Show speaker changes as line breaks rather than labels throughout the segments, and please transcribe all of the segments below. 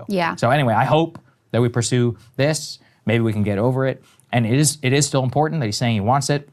Yeah.
So anyway, I hope that we pursue this. Maybe we can get over it. And it is still important that he's saying he wants it.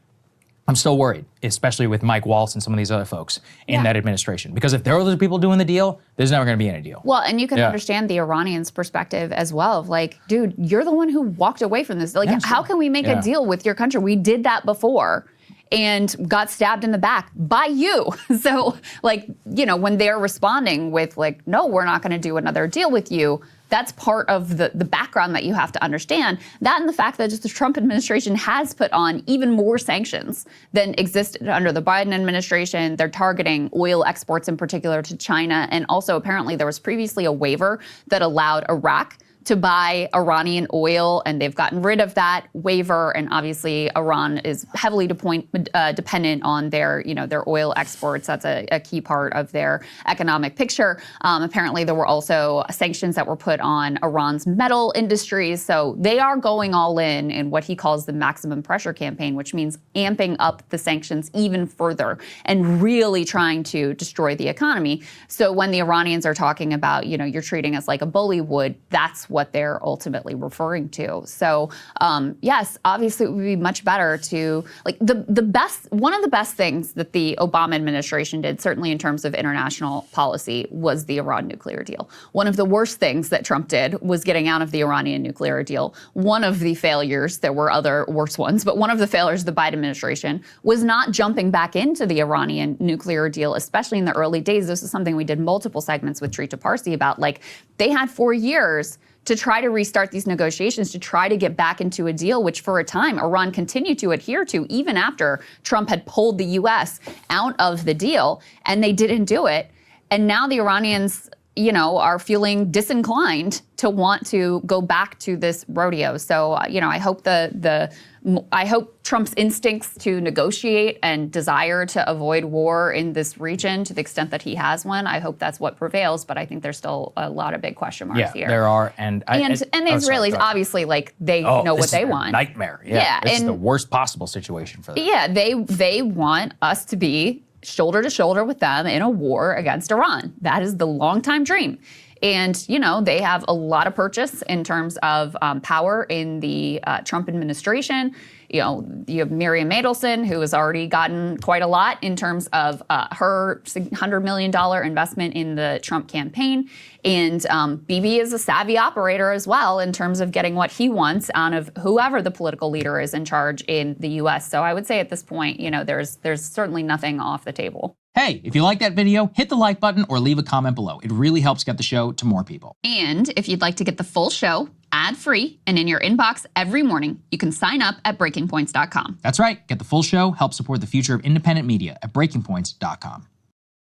I'm still worried, especially with Mike Waltz and some of these other folks in that administration. Because if there are other people doing the deal, there's never going to be any deal.
Well, and you can understand the Iranians' perspective as well of like, dude, you're the one who walked away from this. Like, how can we make a deal with your country? We did that before and got stabbed in the back by you. So, like, you know, when they're responding with like, no, we're not going to do another deal with you, that's part of the background that you have to understand. That and the fact that just the Trump administration has put on even more sanctions than existed under the Biden administration. They're targeting oil exports in particular to China. And also apparently there was previously a waiver that allowed Iraq to buy Iranian oil, and they've gotten rid of that waiver. And obviously, Iran is heavily dependent on their oil exports. That's a key part of their economic picture. Apparently, there were also sanctions that were put on Iran's metal industries. So they are going all in what he calls the maximum pressure campaign, which means amping up the sanctions even further and really trying to destroy the economy. So when the Iranians are talking about, you know, you're treating us like a bully would, that's what they're ultimately referring to. So yes, obviously it would be much better to, like, one of the best things that the Obama administration did, certainly in terms of international policy, was the Iran nuclear deal. One of the worst things that Trump did was getting out of the Iranian nuclear deal. One of the failures, there were other worse ones, but one of the failures of the Biden administration was not jumping back into the Iranian nuclear deal, especially in the early days. This is something we did multiple segments with Trita Parsi about. Like, they had 4 years to try to restart these negotiations, to try to get back into a deal, which for a time Iran continued to adhere to, even after Trump had pulled the U.S. out of the deal, and they didn't do it. And now the Iranians, you know, are feeling disinclined to want to go back to this rodeo. So, you know, I hope I hope Trump's instincts to negotiate and desire to avoid war in this region, to the extent that he has one, I hope that's what prevails. But I think there's still a lot of big question marks here.
Yeah, there are. And the
Israelis, obviously, like, they know what they want.
Nightmare. Yeah, this is the worst possible situation for them.
Yeah, they want us to be shoulder to shoulder with them in a war against Iran. That is the longtime dream. And, you know, they have a lot of purchase in terms of power in the Trump administration. You know, you have Miriam Adelson, who has already gotten quite a lot in terms of her $100 million investment in the Trump campaign. And Bibi is a savvy operator as well in terms of getting what he wants out of whoever the political leader is in charge in the U.S. So I would say at this point, you know, there's certainly nothing off the table.
Hey, if you like that video, hit the like button or leave a comment below. It really helps get the show to more people.
And if you'd like to get the full show ad-free and in your inbox every morning, you can sign up at breakingpoints.com.
That's right. Get the full show, help support the future of independent media at breakingpoints.com.